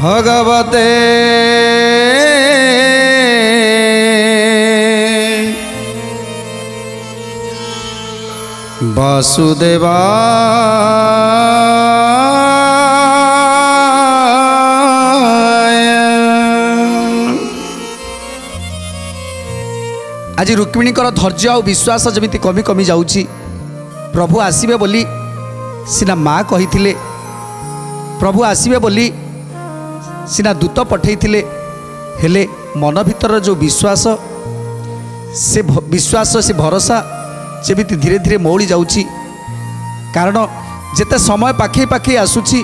भगवते वासुदेवाय। आज रुक्मिणीकर धैर्य और विश्वास जमी कमी कमी जाउची। प्रभु आसीबे बोली सिना माँ कही थिले, प्रभु आसीबे बोली सिना दूत पठेइथिले, हेले मन भीतर जो विश्वास से भरोसा जेमिति धीरे धीरे मौली जाउची। कारण जेते समय पाखे पाखे आसुची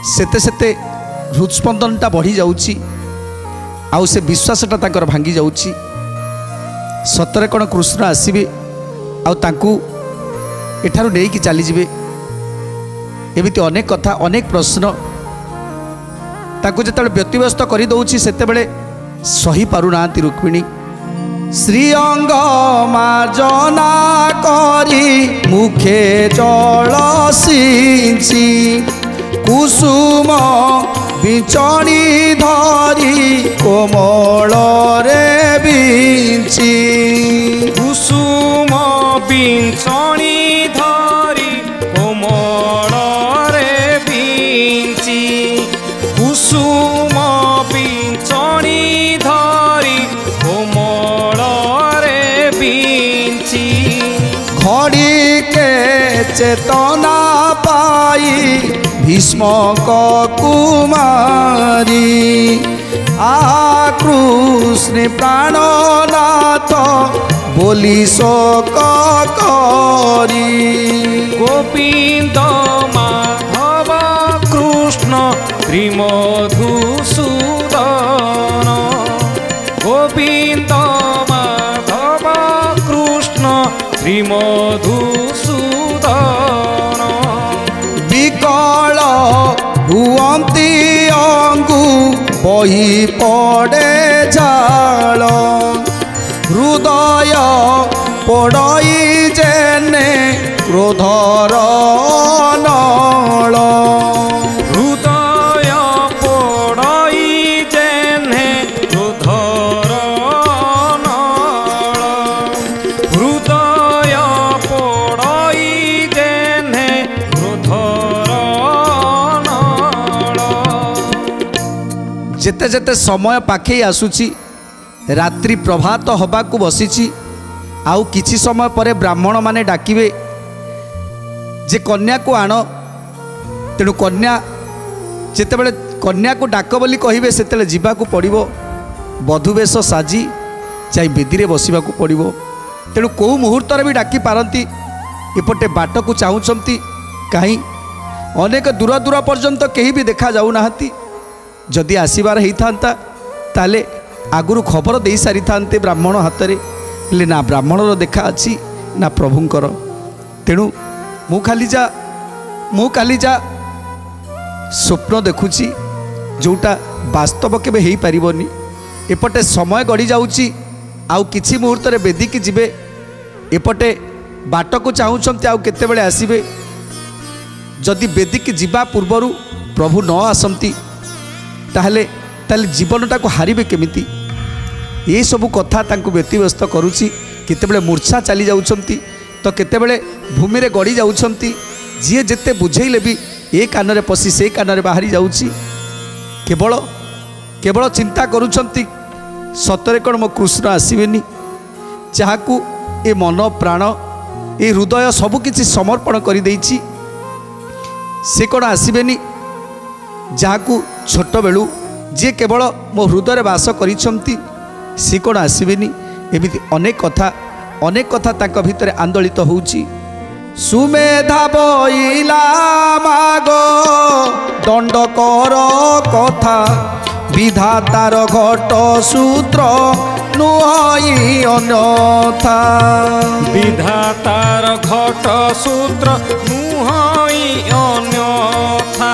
सेते सेते हृदस्पंदनटा बढ़ी जाउची, आउ से विश्वासटा तांकर भांगी जाउची। सतरे कौन कृष्ण आसबे आउ तांकू एठारु नेइकी चली जिवे। एमिति अनेक कथा अनेक प्रश्न ताकू जेते व्यतिव्यस्त कर दउची सेते बेले सही पारुनांती रुक्मिणी। श्रीअंग मार्जना करी मुखे जल सिंची, कुसुम बिचणी धरी कोमल रे बिंची। कुसुम बिचणी धरी कोमल रे बिंची, कुसुम बिचणी धरी कोमल रे बिंची। घड़ी के चेतना पाई भीष्म कुमारी, आ कृष्ण प्राणनाथ बोली शोक करी। गोविंद माधव कृष्ण श्रीमधुसूदन, गोविंद माधव कृष्ण श्रीमधुसूदन। विकल हुअंती अंगु बही पड़े झाल, हृदय पड़ई जेने क्रोधर नल। हृदय पड़ई जेने क्रोधर नल, हृदय पड़ई जेने क्रोधर नल। जेते जेते समय पाखे आसुची, रात्रि प्रभात हबाकू बसीची, आउ किछि समय परे ब्राह्मण माने डाकिबे जे कन्या को आण। तेणु कन्या जेतेबेले कन्या को डाक बोली कहिबे सेतेले जीवाकू पड़िबो, बधुवेश साजी जाई बेदीरे बसिबाकू पड़िबो। तेणु को मुहूर्त भी डाकी पारंती। एपटे बाट को चाहूचंती कहीं अनेक दूर दूर पर्यंत कहीं भी देखा जाऊ नाहंती। जदि आसीबार होता ताले आगुरु खबर दे सारी थांते ब्राह्मण हाथ में, हेले ना ब्राह्मणर देखा अच्छी ना प्रभुंकर। तेणु मु खाली जा स्वप्न देखुची जोटा वास्तव केबे हेई पारिबोनी। एपटे समय गड़ी जाउची, आउ किछि मुहूर्त रे बेदिकी जिबे, एपटे बाट को चाहूचंती आउ केतेबेले आसीबे। जदि बेदिकी जिबा पूर्वरु प्रभु न आसंती ताहले जीवनटा को हारिबे केमिति। ये सब कथा तांको व्यतिव्यस्त करुची। केतेबेले मूर्छा चली जाउछंती तो केतेबेले भूमि रे गड़ी जाउछंती। जी जेते बुझेइले भी ए कानरे पसी से कानरे बाहरी जाउची। केवल केवल चिंता करुछंती सतरे कौन मो कृष्ण आसीबेनी, जहाकू ए मन प्राण ए हृदय सबकिछि समर्पण कर देइछि। से कौन आसीबेनी, जहाकू छोट बेलू जी केवल मो हृदय बास करिछंती सी कौन आसबेनी। एमिति अनेक कथा तांको भितर आंदोलित होउची। सुमेधा बइला मागो दंड कर कथा, विधातार घट सूत्र नुहई अन्यथा। विधातार घट सूत्र नुहई अन्यथा,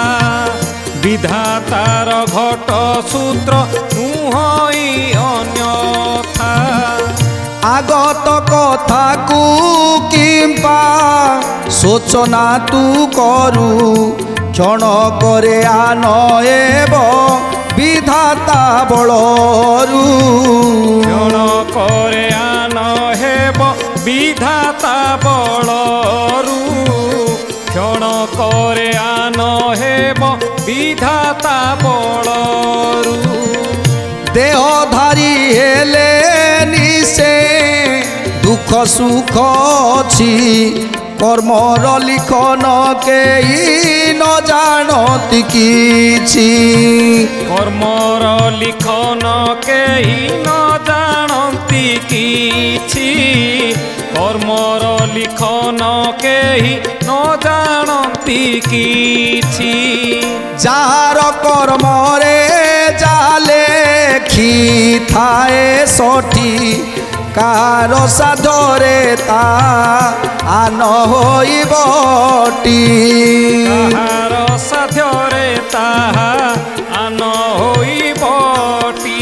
विधातार घट सूत्र नुहई अन्यथा। आगत कथा को किंपा सोचना तू करू, क्षण करे आनएब विधाता बलरू क्षणकरे आन हेब विधाता बलरू क्षणकरे आन हेब विधाता बलरू देहधारी हेले निसे दुख सुख छी कर्मर लिखन केही न जानती किछि कर्मर लिखन केही न जानती किछि कर्मर लिखन केही न जानती किछि जार कर्मरे जाले खी थाए सठी कार साधरे ता आन होइबटी काहार साध्यरे ताहा आन होइबटी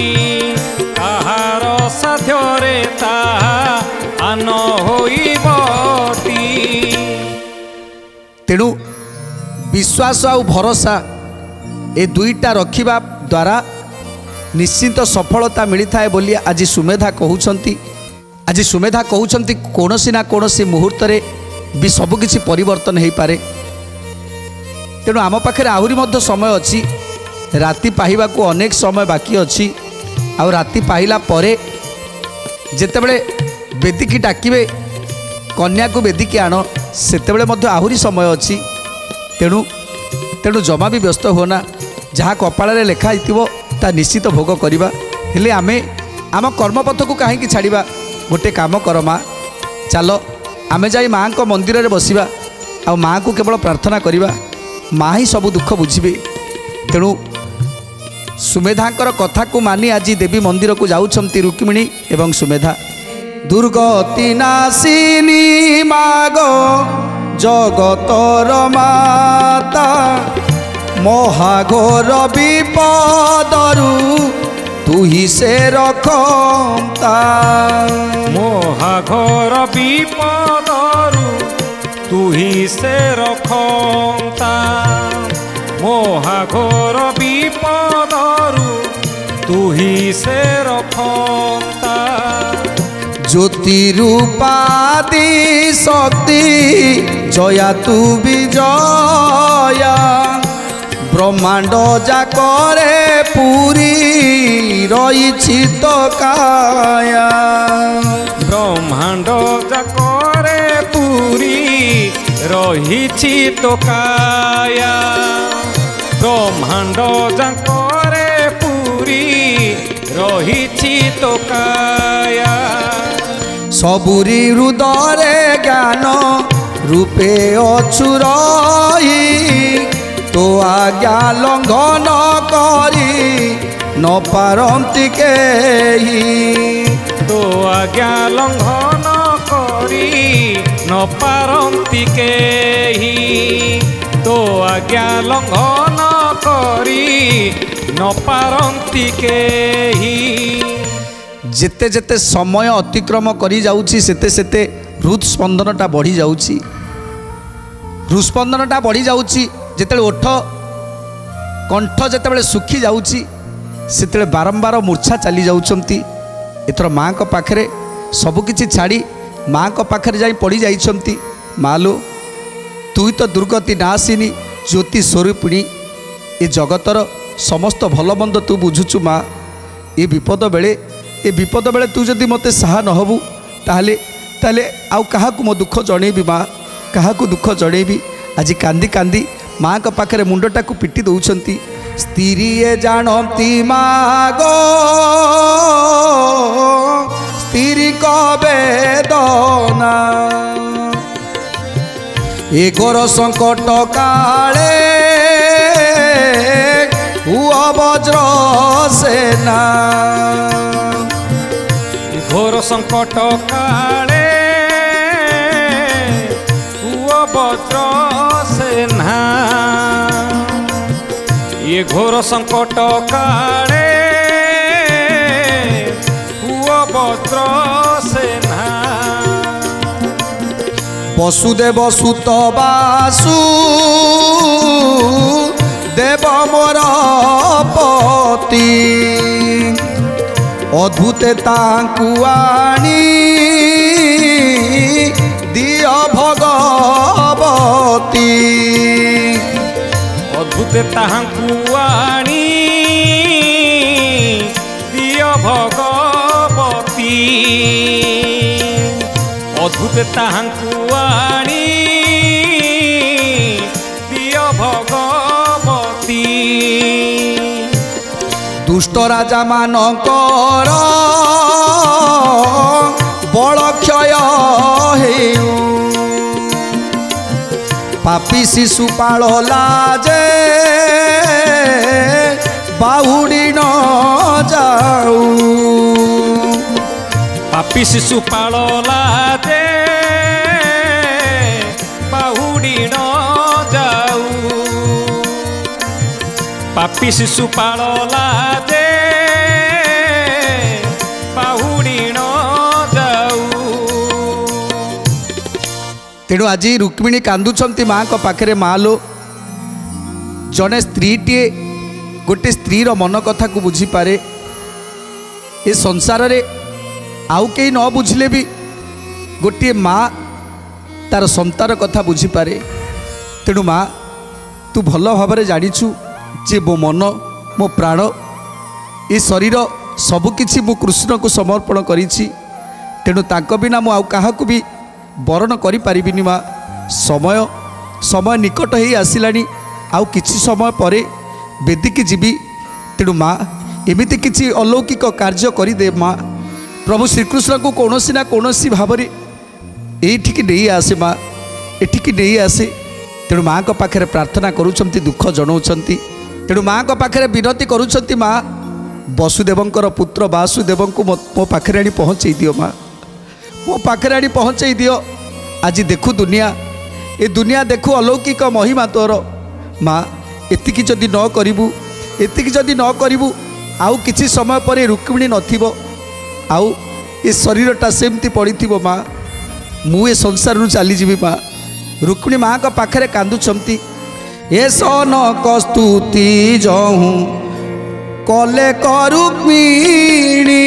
काहार साध्यरे ताहा आन होइबटी तेणु विश्वास आ भरोसा ए दुईटा रखिबा द्वारा निश्चित सफलता मिलता है बोली आज सुमेधा कहउछंती आज सुमेधा कहउछंती कोनोसी ना कोनोसी मुहूर्त रे भी सबकिछि परिवर्तन हो पारे तेणु आम पाखे आहरी मध्य समय अच्छी राति पाहिबा को अनेक समय बाकी अच्छी आ राति पाहिला परे जेतेबेले बेदिकी डाकिबे कन्या को बेदिकी आण सेतेबेले मध्य आहरी समय अच्छी तेणु तेणु जमा भी व्यस्त होना जहाँ कपाल लेखा हो ता निश्चित भोग करवा हेले आमे आम कर्मपथ को कहीं छाड़ा गोटे काम कर माँ चल आमे जाई माँ को मंदिर में बसवा आ माँ को केवल प्रार्थना करवा माँ ही सब दुख बुझे तेणु सुमेधांकर कथा को मानी आज देवी मंदिर को जाउछंती रुक्मिणी एवं सुमेधा दुर्गति नासिनी मागो जगतर माता महाघोर विपदरू तू ही से रखता महाघोर विपदरू तू ही से रखता महाघोर विपदरू तू ही से रखता ज्योति रूपादि शक्ति जया तू विजया ब्रह्मांड जाकरे पूरी रही तो काया ब्रह्मांड जाकरे पूरी रही तो काया ब्रह्मांड जाकरे पूरी रही तो काया सबुरी हृदय ज्ञान रूपे अछुरही तो आज्ञा लंघन करी न पारंती केही तो आज्ञा लंघन करी न पारंती केही तो आज्ञा लंघन करी न पारंती केही जेते जेते समय अतिक्रम करी जाउची सेते सेते हृदस्पंदनटा बढ़ी जाउची हृदस्पंदनटा बढ़ी जाउची जेते ओठ कंठ जेते सुखी जाउची सेते बारंबार मूर्छा चली जाउछंती एथर माँ को पाखरे सबकिछि छाड़ी माँ को पाखरे जाई पड़ी जाइछंती मालो तू तो दुर्गति नासिनी ज्योति स्वरूपिणी ए जगतर समस्त भल मंद तू बुझुचु माँ ए विपद बेले तू जदि मते साहा न हबु ताहले ताहले आउ काहाकु मो दुख जणेबी माँ काहाकु दुख जणेबी आज कांदी कांदी माँ को पाखरे मुंडटा को पिटी दौछंती स्त्रीए जानती माँ गो स्त्री को वेदना ए घोर संकट काले हुआ वज्र सेना घोर संकट काले हुआ वज्र सेना ये घोर संकट काले हुआ वज्र सेना वसुदेव सुत बासु देव मोर पति ଅଦ୍ଭୁତେ ତାଙ୍କୁ ଆଣି ଦିଅ ଭଗବତୀ। ଅଦ୍ଭୁତେ ତାହାଙ୍କୁ ଆଣି ଦିଅ ଭଗବତୀ। ଅଦ୍ଭୁତେ ତାହାଙ୍କୁ ଆଣି ଦିଅ ଭଗବତୀ। ଦୁଷ୍ଟ ରାଜା ମାନଙ୍କର ବଳ କ୍ଷୟ ହେଉ। ପାପୀ ଶିଶୁ ପାଳଲା ଯେ ବାହୁଡ଼ି ନ ଯାଉ। ପାପୀ ଶିଶୁ ପାଳଲା ଯେ ବାହୁଡ଼ି ନ ଯାଉ। ପାପୀ ଶିଶୁ ପାଳଲା ଯେ ବାହୁଡ଼ି ନ ଯାଉ। ତେଣୁ ଆଜି ରୁକ୍ମିଣୀ କାନ୍ଦୁଛନ୍ତି ମାଙ୍କ ପାଖରେ। ମା ଲୋ, ଜଣେ ସ୍ତ୍ରୀଟିଏ ଗୋଟିଏ ସ୍ତ୍ରୀର ମନ କଥାକୁ ବୁଝିପାରେ। ଏ ସଂସାରରେ ଆଉ କେହି ନ ବୁଝିଲେ ବି ଗୋଟିଏ ମା ତାର ସନ୍ତାନ କଥା ବୁଝିପାରେ। ତେଣୁ ମା, ତୁ ଭଲ ଭାବରେ ଜାଣିଛୁ ଯେ ମୋ ମନ, ମୋ ପ୍ରାଣ, ଏ ଶରୀର ସବୁକିଛି ମୁଁ କୃଷ୍ଣକୁ ସମର୍ପଣ କରିଛି। ତେଣୁ ତାଙ୍କ ବିନା ମୁଁ ଆଉ କାହାକୁ ବି ବରଣ କରିପାରିବିନି। ମା, ସମୟ ନିକଟ ହେଇ ଆସିଲାଣି। ଆଉ କିଛି ସମୟ ପରେ ବେଦିକି ଯିବି। ତେଣୁ ମା, ଏମିତି କିଛି ଅଲୌକିକ କାର୍ଯ୍ୟ କରିଦେ ମା। ପ୍ରଭୁ ଶ୍ରୀକୃଷ୍ଣଙ୍କୁ କୌଣସି ନା କୌଣସି ଭାବରେ ଏଇଠିକି ନେଇ ଆସେ ମା, ଏଠିକି ନେଇ ଆସେ। ତେଣୁ ମାଙ୍କ ପାଖରେ ପ୍ରାର୍ଥନା କରୁଛନ୍ତି, ଦୁଃଖ ଜଣାଉଛନ୍ତି। ତେଣୁ ମାଙ୍କ ପାଖରେ ବିନତି କରୁଛନ୍ତି, ମା ବସୁଦେବଙ୍କର ପୁତ୍ର ବାସୁଦେବଙ୍କୁ ମୋ ପାଖରେ ଆଣି ପହଞ୍ଚେଇ ଦିଅ ମା, ମୋ ପାଖରେ ଆଣି ପହଞ୍ଚେଇ ଦିଅ। ଆଜି ଦେଖୁ ଦୁନିଆ, ଏ ଦୁନିଆ ଦେଖୁ ଅଲୌକିକ ମହିମା ତୋର। ମା, ଏତିକି ଯଦି ନ କରିବୁ, ଏତିକି ଯଦି ନ କରିବୁ, ଆଉ କିଛି ସମୟ ପରେ ରୁକ୍ମିଣୀ ନଥିବ, ଆଉ ଏ ଶରୀରଟା ସେମିତି ପଡ଼ିଥିବ। ମା, ମୁଁ ଏ ସଂସାରରୁ ଚାଲିଯିବି। ମା, ରୁକ୍ମିଣୀ ମାଙ୍କ ପାଖରେ କାନ୍ଦୁଛନ୍ତି। ଏ ସନକ ସ୍ତୁତି ଯହୁଁ କଲେ ରୁକ୍ମିଣୀ,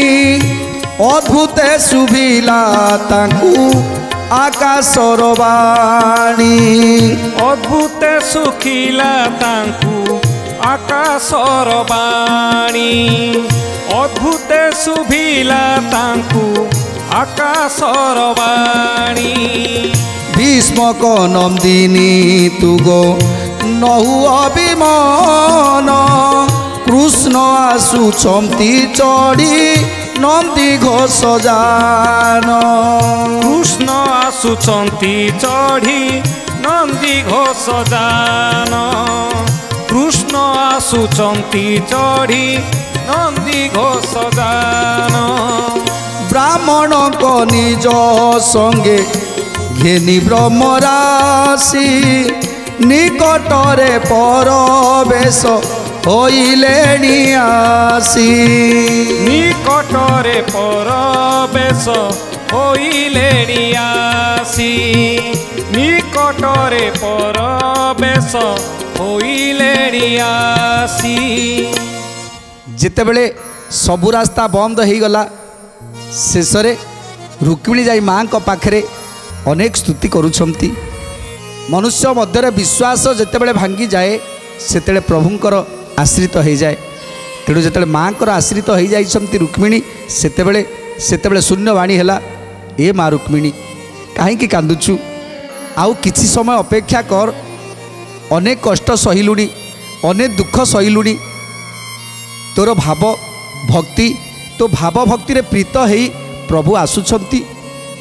ଅଦ୍ଭୁତେ ଶୁଭିଲା ତାଙ୍କୁ ଆକାଶର ବାଣୀ। ଅଦ୍ଭୁତେ ଶୁଖିଲା ତାଙ୍କୁ ଆକାଶର ବାଣୀ। ଅଦ୍ଭୁତେ ଶୁଭିଲା ତାଙ୍କୁ ଆକାଶର ବାଣୀ। ଭୀଷ୍ମକ ନନ୍ଦିନୀ ତୁଗୋ ନହୁ ଅଭିମାନ, କୃଷ୍ଣ ଆସୁଛନ୍ତି ଚଢ଼ି ନନ୍ଦୀ ଘୋଷ ଯାନ। କୃଷ୍ଣ ଆସୁଛନ୍ତି ଚଢ଼ି ନନ୍ଦୀ ଘୋଷ ଯାନ। କୃଷ୍ଣ ଆସୁଛନ୍ତି ଚଢ଼ି ନନ୍ଦୀ ଘୋଷ ଯାନ। ବ୍ରାହ୍ମଣଙ୍କ ନିଜ ସଙ୍ଗେ ଘେନି ବ୍ରହ୍ମରାଶି, ନିକଟରେ ପରବେଶ ହୋଇଲେଣି ଆସି। ନିକଟରେ ପରବେଶ ହୋଇଲେଣି ଆସି। ନିକଟରେ ପରବେଶ ହୋଇଲେଣି ଆସି। ଯେତେବେଳେ ସବୁ ରାସ୍ତା ବନ୍ଦ ହେଇଗଲା, ଶେଷରେ ରୁକ୍ମିଣୀ ଯାଇ ମାଙ୍କ ପାଖରେ ଅନେକ ସ୍ତୁତି କରୁଛନ୍ତି। ମନୁଷ୍ୟ ମଧ୍ୟରେ ବିଶ୍ୱାସ ଯେତେବେଳେ ଭାଙ୍ଗିଯାଏ, ସେତେବେଳେ ପ୍ରଭୁଙ୍କର ଆଶ୍ରିତ ହୋଇଯାଏ। ତେଣୁ ଯେତେବେଳେ ମାଙ୍କର ଆଶ୍ରିତ ହୋଇଯାଇଛନ୍ତି ରୁକ୍ମିଣୀ, ସେତେବେଳେ ଶୂନ୍ୟବାଣୀ ହେଲା, ଏ ମା ରୁକ୍ମିଣୀ, କାହିଁକି କାନ୍ଦୁଛୁ? ଆଉ କିଛି ସମୟ ଅପେକ୍ଷା କର। ଅନେକ କଷ୍ଟ ସହିଲୁଣି, ଅନେକ ଦୁଃଖ ସହିଲୁଣି। ତୋର ଭାବ ଭକ୍ତି, ତୋ ଭାବ ଭକ୍ତିରେ ପ୍ରୀତ ହେଇ ପ୍ରଭୁ ଆସୁଛନ୍ତି,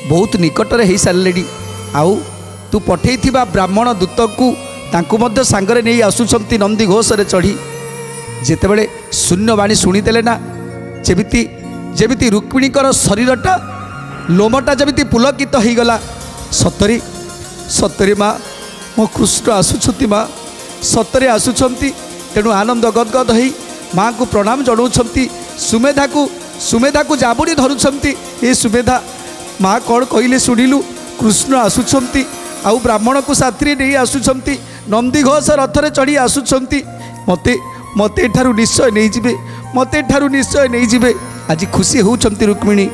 ବହୁତ ନିକଟରେ ହେଇସାରିଲେଣି। ଆଉ ତୁ ପଠେଇଥିବା ବ୍ରାହ୍ମଣ ଦୂତକୁ ତାଙ୍କୁ ମଧ୍ୟ ସାଙ୍ଗରେ ନେଇ ଆସୁଛନ୍ତି ନନ୍ଦୀ ଘୋଷରେ ଚଢ଼ି। ଯେତେବେଳେ ଶୂନ୍ୟବାଣୀ ଶୁଣିଦେଲେ ନା, ଯେମିତି ରୁକ୍ମିଣୀଙ୍କର ଶରୀରଟା, ଲୋମଟା ଯେମିତି ପୁଲକିତ ହେଇଗଲା। ସତରେ ମା, ମୋ କୃଷ୍ଣ ଆସୁଛନ୍ତି ମା, ସତରେ ଆସୁଛନ୍ତି। ତେଣୁ ଆନନ୍ଦ ଗଦଗଦ ହେଇ ମାଙ୍କୁ ପ୍ରଣାମ ଜଣାଉଛନ୍ତି। ସୁମେଧାକୁ ଜାବୁଡ଼ି ଧରୁଛନ୍ତି। ଏ ସୁମେଧା, ମା କ'ଣ କହିଲେ ଶୁଣିଲୁ? କୃଷ୍ଣ ଆସୁଛନ୍ତି, ଆଉ ବ୍ରାହ୍ମଣକୁ ସାଥିରେ ନେଇ ଆସୁଛନ୍ତି, ନନ୍ଦୀଘୋଷ ରଥରେ ଚଢ଼ି ଆସୁଛନ୍ତି। ମୋତେ ଏଠାରୁ ନିଶ୍ଚୟ ନେଇଯିବେ, ମୋତେ ଏଠାରୁ ନିଶ୍ଚୟ ନେଇଯିବେ। आज खुशी होउछंती रुक्मिणी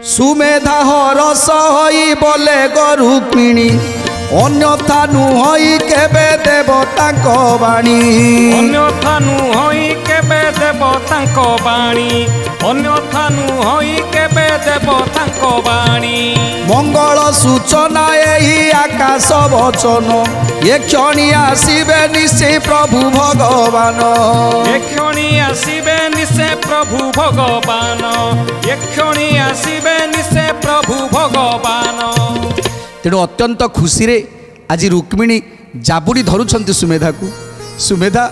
सुमेधा हरस होई बोले गो रुक्मिणी अन्यथा नुहई केबे देव तांको बाणी अन्यथा नुहई केबे देव तांको बाणी अन्यथा नुहई केबे देव तांको बाणी मंगल सूचना एही आकाश वचन ये क्षणी आसीबे निश्चय प्रभु भगवान ये क्षणी आसीबे निश्चय प्रभु भगवान ये क्षणी आसीबे निश्चय प्रभु भगवान। तेणु अत्यंत खुशी रे आज रुक्मिणी जाबुड़ी धरुछंती सुमेधा को सुमेधा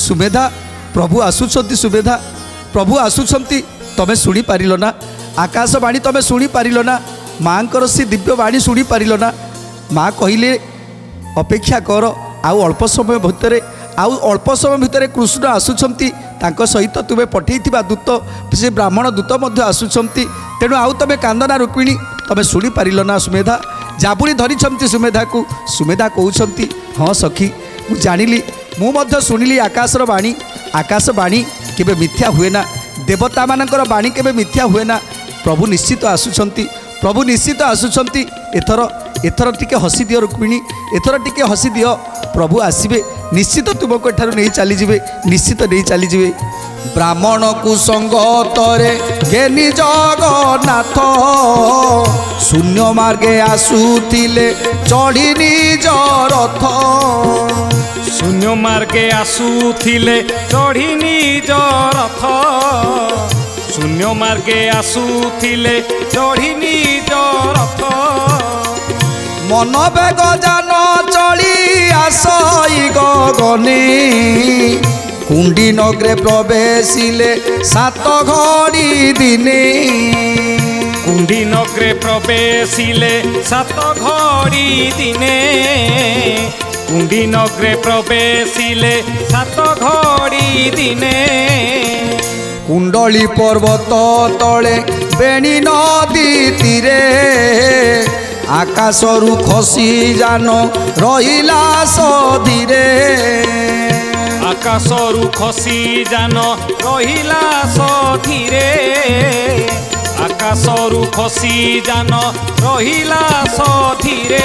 सुमेधा प्रभु आसुछंती सुमेधा प्रभु आसुछंती तमे शुणी पारिल ना आकाशवाणी तमे शुणी पारिल ना माँकर से दिव्य बाणी शुणी पारिल ना माँ कहले अपेक्षा कर आउ अल्प समय भितर आउ अल्प समय भितर कृष्ण आसुछंती तांको सहित तुमे पठेइथिबा दूत से ब्राह्मण दूत मध्य आसुछंती तेणु आउ तमे कांदना रुक्मिणी तमे शुणी पारिल ना सुमेधा जाबुड़ी धरिछंती सुमेधा को सुमेधा कहउछंती हाँ सखी मु जानिली मु मध्य शुणिली आकाशर बाणी केबे मिथ्या हुए ना देवता मानकर बाणी केबे मिथ्या हुए ना प्रभु निश्चित आसुछंती प्रभु निश्चित आसुछंती एथर एथर टिके हसी दियो रुक्मिणी एथर टिके हसी दियो प्रभु आसीबे निश्चित तुमको एठारु नहीं चली जिवे निश्चित नहीं चली जिवे ब्राह्मण कुसंगतरे गेनी जगन्नाथ शून्य मार्गे आसुथिले चढ़ी निज रथ शून्य मार्गे आसुथिले चढ़ी निज रथ शून्य मार्गे आसुथिले चढ़ी निज रथ मन बेग जान चली आसई गगने कुंडी नगरे प्रवेशिले सात घड़ी दिने कुंडी नगरे प्रवेशिले सात घड़ी दिने कुंडी नगरे प्रवेशिले सात घड़ी दिने कुंडली पर्वत तले बेणी नदी तीरे आकाशरू खसी जान रहिला सधीरे आकाशरू खसी जान रहिला सधीरे आकाशरू खसी जान रहिला सधीरे।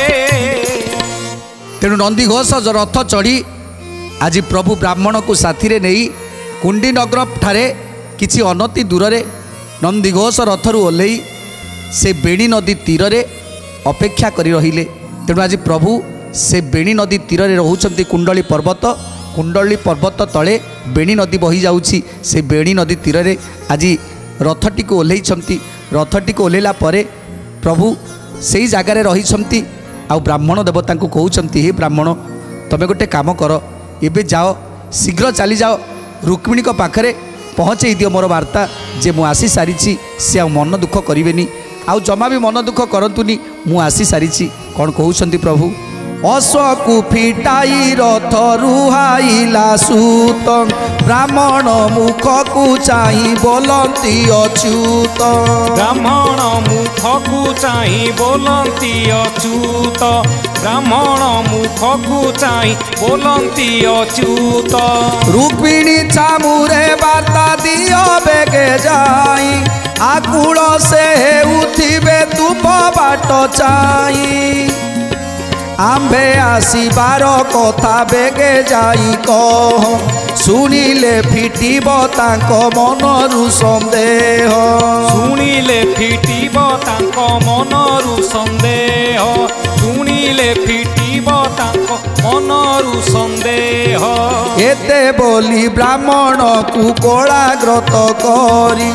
तेणु नंदीघोष रथ चढ़ी आज प्रभु ब्राह्मण को साथी नहीं कुंडी नगर ठारे किछि अनति दूर रे नंदीघोष रथरू ओह्लई से बेणी नदी तीर रे अपेक्षा करी रहिले। तेणु आज प्रभु से बेणी नदी तीर रे रहउछंती कुंडली पर्वत तले बेणी नदी बही जाउछि से बेणी नदी तीर रे आज रथटी को ओह्लैछंती रथटी को ओह्लैला परे प्रभु सेई जागारे रहिछंती आउ ब्राह्मण देवता को कहउछंती हे ब्राह्मण तमे गोटे काम कर एबे जाओ शीघ्र चली जाओ रुक्मिणी को पाखरे पहुँचे दियो मोर वार्ता जे मु आसी सारी से आ मन दुख करेनि आउ जमा भी मन दुख करतुनी मु आसी सारी कौन कहउछंती प्रभु अश्वकु फिटाई रथ रुहाइला सूत ब्राह्मण मुख को चाही बोलती अच्युत ब्राह्मण मुख को चाही बोलती अच्युत ब्राह्मण मुख को चाही बोलती अच्युत रुक्मिणी चामुरे वार्ता दियो बेगे जाई आकुल से उठिबे तुम बाट चाई आंबे आसीबार कथा बेगे जाई कह शुणिले फिटिब तांको मनरु संदेह शुणिले फिटिब तांको मनरु संदेह शुणिले फिटिब तांको मनरु संदेह एते बोली ब्राह्मण को कोलाग्रत करी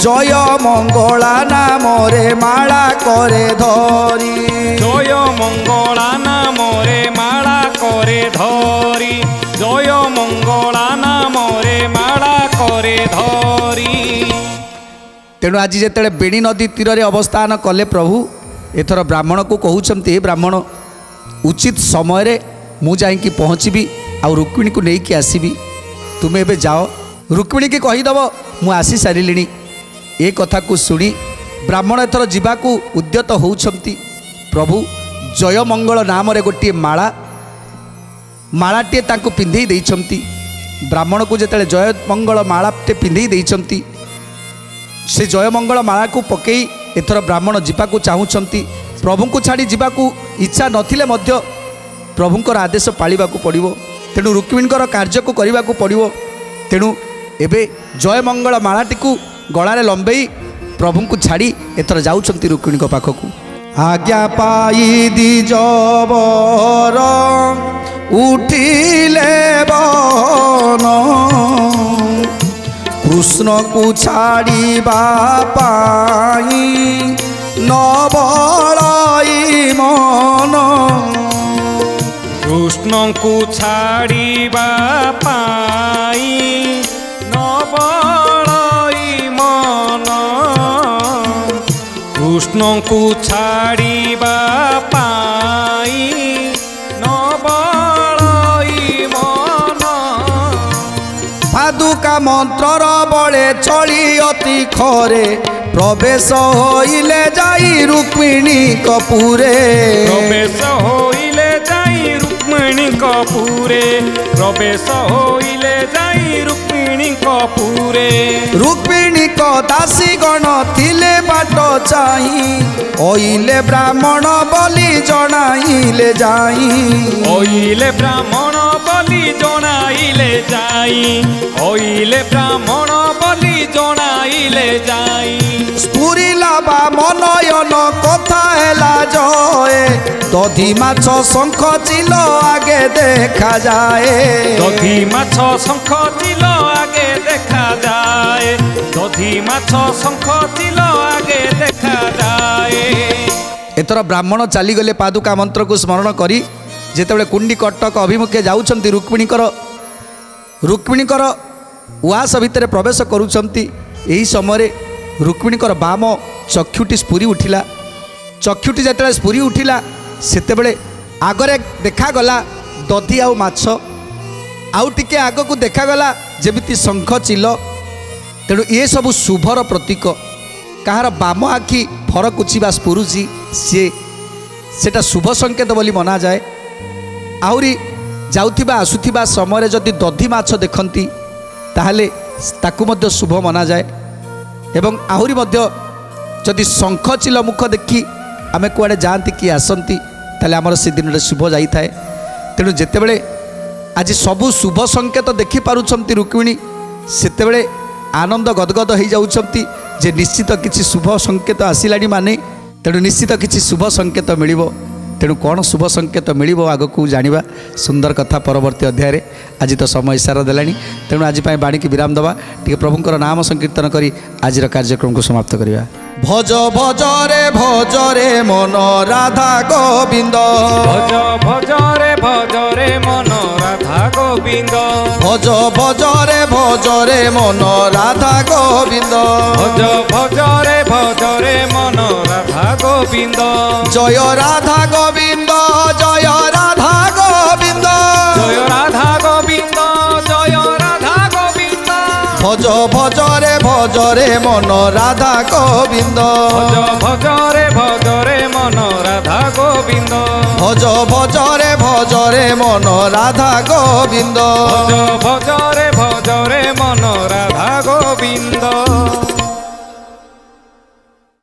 जय मंगला नामरे माला करे धरी जय मंगला नामरे माला करे धरी जय मंगला नामरे माला करे धरी। तेणु आज जिते बेणी नदी तीर रे अवस्थान कले प्रभु एथर ब्राह्मण को कहउछंती हे ब्राह्मण उचित समय रे मु जाइकी पहुँचबी आ रुक्मिणी को लेकिन आसबि तुमे एबे जाओ रुक्मिणी की कहीदेव मु आसी सारिलिणी ए कथा को शुणी ब्राह्मण एथर जीवाकू उद्यत होउछंती प्रभु जय मंगल नाम रे गोटे मालाटे तांको पिंधेई देइछंती ब्राह्मण को जेतले जय मंगल मालाटे पिंधेई देइछंती से जयमंगल माला को पकई एथर ब्राह्मण जीवाकू चाहूँगी प्रभु को छाड़ी जीवाकू इच्छा नथिले मध्य प्रभुंकर आदेश पालिबाकू पड़िबो तेणु रुक्मिणीकर कार्य को करने पड़िबो तेणु एबे जयमंगल मालाटी को गलारे लंबई प्रभु को छाड़ी एथर जाउछंती रुक्मिणी पाखक आज्ञा पाई दिजबर उठिले बन कृष्ण को छाड़िबा पाई नबलाई मन कृष्ण को छाड़िबा पाई नबलाई मन कृष्ण को छाड़िबा पाई नबलाई मन पादुका मंत्रर बड़े चली अति खरे प्रवेश होइले जाई रुक्मिणी कपूरे प्रवेश होइले जाई रुक्मिणी कपूरे प्रवेश होइले जाई रुक्मिणी कपूरे रुक्मिणी को दासी गण थिले बाट चाही ओइले ब्राह्मण बलि जणाइले जाई ओइले ब्राह्मण बलि जणाइले जाई ओइले ब्राह्मण बलि जणाइले जाई स्फुरिला बा मनयन कथा हेला जय दधी माछ शंख चिल आगे देखा जाए दधी माछ शंख चिल आगे देखा जाए दधी माछ शंख चिल आगे देखा जाए एथर ब्राह्मण चलीगले पादुका मंत्र को स्मरण करी जेतेबेले कुंडी कटक अभिमुखे जाउछंती रुक्मिणीकर उआस भितर प्रवेश करुछंती एही समय रुक्मिणीकर बाम चक्षुटी स्फुरी उठिला चक्षुटी जेतेबेले स्फुरी उठिला सेतेबेले आगरे देखागला दधी आउ माछ आउ टिके आगकू देखागला जेमिति शंख चिल तेणु ये सबू शुभर प्रतीक कहार बाम आखि फरकुची बा स्फुरुची सेटा शुभ संकेत बोली मना जाए आहुरी जाउथिबा आसुथिबा समय जदि दधी माछ देखंती ताहले ताकू मध्य शुभ मना जाए एवं आहुरी मध्य जदि शंख चिल मुख देखी आमे कुआडे जाती कि आसती ताले आमर से दिन शुभ जाई थाए तेणु जेतेबेले आज सबू शुभ संकेत देखि पारुछंती रुक्मिणी सेतेबेले आनंद गदगद हो जाउछंती जे निश्चित किसी शुभ संकेत आसिलानी माने तेणु निश्चित किसी शुभ संकेत मिलिबो तेणु कौन शुभ संकेत मिलिबो आगकू जानिबा सुंदर कथा परवर्ती अध्याय रे आज तो समय इशारा देलानी तेणु आज पाए बाणी की विराम दबा टिके प्रभुंकर नाम संकीर्तन करी आज कार्यक्रम को समाप्त करिया भज भज रे मन राधा गोविंद भज रे मन राधा गोविंद भज रे मन राधा गोविंद भज रे मन राधा गोविंद जय राधा गोविंद जय राधा गोविंद जय राधा गोविंद जय राधा गोविंद भज रे मन राधा गोविंद भज रे मन राधा गोविंद भज रे मन राधा गोविंद भज